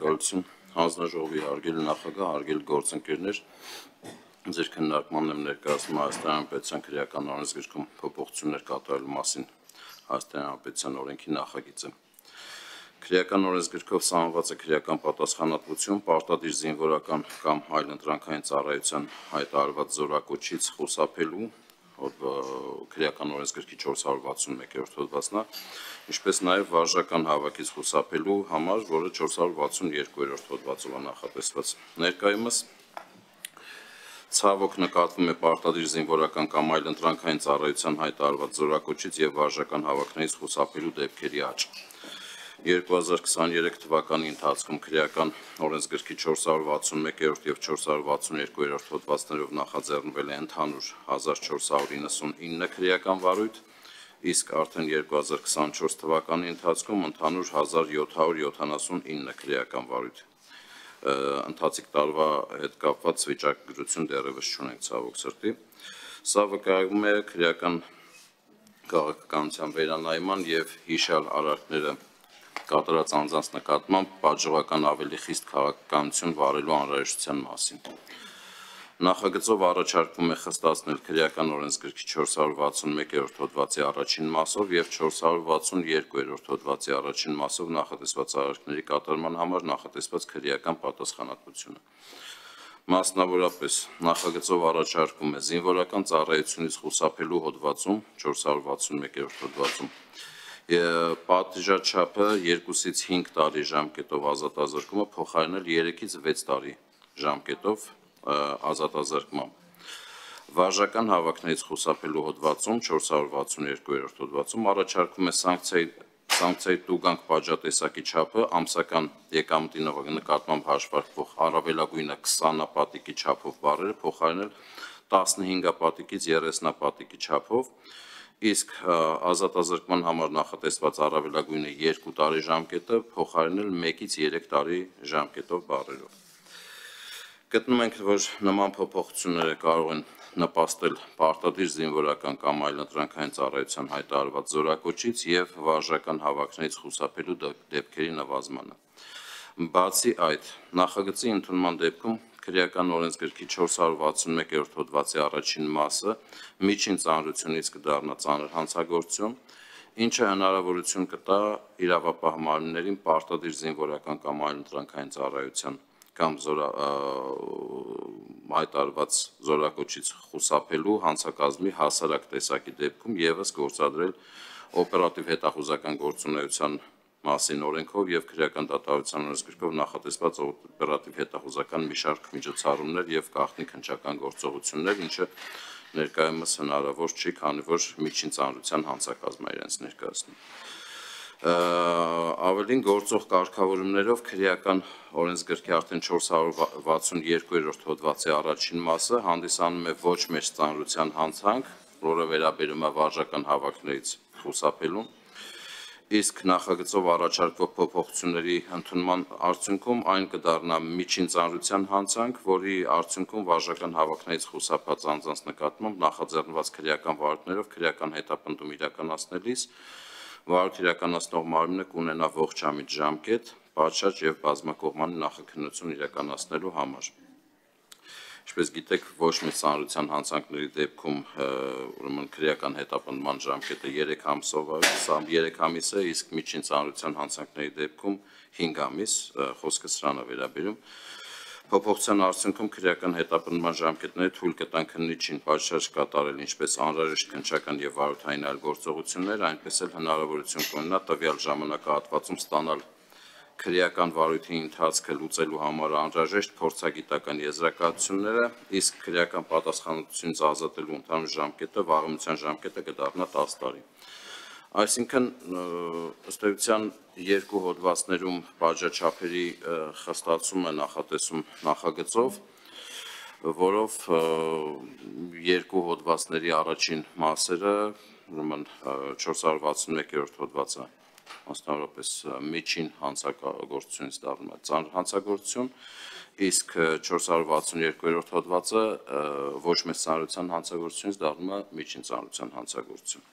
Շնորհակալություն հանձնաժողովի հարգելի նախագահ, հարգելի գործընկերներ, ձեր քննարկմանն եմ ներկայացնում Հայաստանի Հանրապետության քրեական օրենսգրքում փոփոխություններ կատարելու մասին Հայաստանի Հանրապետության օրենքի նախագիծը։ Քրեական օրենսգրքով սահմանված է քրեական պատասխանատվություն պարտադիր զինվորական կամ այլ ընտրանքային ծառայության հայտարարված զորակոչից խուսափելու քրեական օրենսգրքի 461-րդ հոդվածն է, ինչպես նաև վարժական հավաքից խուսափելու համար, որը 462-րդ հոդվածով է նախատեսված։ Ներկայումս ցավոք նկատվում է պարտադիր զինվորական կամ այլ ընտրանքային ծառայության հայտարարված զորակոչից եւ վարժական հավաքներից խուսափելու դեպքերի աճ։ 2023 թվականի ընթացքում քրեական օրենսգրքի 461-րդ եւ 462-րդ հոդվածներով նախաձեռնվել է ընդհանուր 1499 քրեական վարույթ, իսկ արդեն 2024 թվականի ընթացքում ընդհանուր 1779 քրեական վարույթ։ Ընթացիկ տարվա հետ կապված վիճակագրություն դեռևս չունենք ցավոք սրտի։ Սա վկայում է քրեական քաղաքականության վերանայման եւ հիշյալ արարքները կատարած անձանց նկատմամբ պատժողական ավելի խիստ քաղաքականություն վարելու անհրաժեշտության մասին։ Նախագծով առաջարկվում է խստացնել քրեական օրենսգրքի 461-րդ հոդվածի առաջին մասով եւ 462-րդ հոդվածի առաջին մասով նախատեսված արարքների կատարման համար նախատեսված քրեական պատասխանատվությունը։ Մասնավորապես նախագծով առաջարկում է զինվորական ծառայությունից խուսափելու հոդվածում 461-րդ հոդվածում պատժաչափը 2-ից 5 տարի ժամկետով ազատազրկումը փոխարինել 3-ից 6 տարի ժամկետով ազատազրկմամբ։ Վարժական հավաքներից խուսափելու հոդվածում 462-րդ հոդվածում առաջարկում է սանկցիայի տուգանք պատժատեսակի չափը ամսական եկամտի նկատմամբ հաշվարկվող առավելագույնը 20 պատիկի չափով բառերը փոխարինել 15 պատիկից 30 պատիկի չափով, իսկ ազատազրկման համար նախատեսված առավելագույնը 2 տարի ժամկետը փոխարինել 1-ից 3 տարի ժամկետով բառերով։ Գտնում ենք, որ նման փոփոխությունները կարող են նպաստել պարտադիր զինվորական կամ այլ ընտրանքային ծառայության հայտարարված զորակոչից եւ վարժական հավաքներից խուսափելու դեպքերի նվազմանը։ Բացի այդ, նախագծի ընդունման դեպքում քրեական օրենսգրքի 461-րդ հոդվածի առաջին մասը միջին ծանրությունից կդառնա ծանր հանցագործություն, ինչը հնարավորություն կտա իրավապահ մարմիններին պարտադիր զինվորական կամ այլ ընտրանքային ծառայության կամ հայտարարված զորակոչից խուսափելու հանցակազմի հասարակ տեսակի դեպքում եւս գործադրել օպերատիվ հետախուզական գործունեության մասին օրենքով եւ քրեական դատավարության օրենսգրքով նախատեսված օպերատիվ հետախուզական մի շարք միջոցառումներ եւ գաղտնի քննչական գործողություններ, ինչը ներկայումս հնարավոր չի, քանի որ միջին ծանրության հանցակազմ է իրենց ներկայացնում։ Ավելին գործող կարգավորումներով քրեական օրենսգրքի արդեն 462-րդ հոդվածի առաջին մասը հանդիսանում է ոչ մեծ ծանրության հանցանք, որը վերաբերում է վարժական հավաքներից խուսափելուն, իսկ նախագծով առաջարկվող փոփոխությունների ընդունման արդյունքում այն կդառնա միջին ծանրության հանցանք, որի արդյունքում վարժական հավաքներից խուսափած անձանց նկատմամբ նախաձեռնված քրեական վարույթներով քրեական հետապնդում իրականացնելիս վարույթ իրականացնող մարմինը կունենա ողջամիտ ժամկետ, պատշաճ եւ բազմակողմանի նախաքննություն իրականացնելու համար։ Ինչպես գիտեք, ոչ մեծ ծանրության հանցանքների դեպքում ուրեմն քրեական հետապնդման ժամկետը 3 ամսով է, սա 3 ամիս է, իսկ միջին ծանրության հանցանքների դեպքում 5 ամիս, խոսքը սրան է վերաբերում։ Փոփոխության արդյունքում քրեական հետապնդման ժամկետները թույլ կտան քննիչին պատշաճ կատարել ինչպես անհրաժեշտ քննչական եւ վարույթային այլ գործողություններ, այնպես էլ հնարավորություն կունենա տվյալ ժամանակահատվածում ստանալ քրեական վարույթի ընթացքը լուծելու համար անհրաժեշտ փորձագիտական եզրակացությունները, իսկ քրեական պատասխանատվությունից ազատելու ընդհանուր ժամկետը վաղեմության ժամկետը կդառնա 10 տարի։ Այսինքն ըստ էության երկու հոդվածներում պատժաչափերի խստացում է նախատեսում նախագծով, որով երկու հոդվածների առաջին մասերը, ուրեմն 461-րդ հոդվածը մասնավորապես միջին հանցագործությունից դառնում է ծանր հանցագործություն, իսկ 462-րդ հոդվածը ոչ մեծ ծանրության հանցագործությունից դառնում է միջին ծանրության հանցագործություն։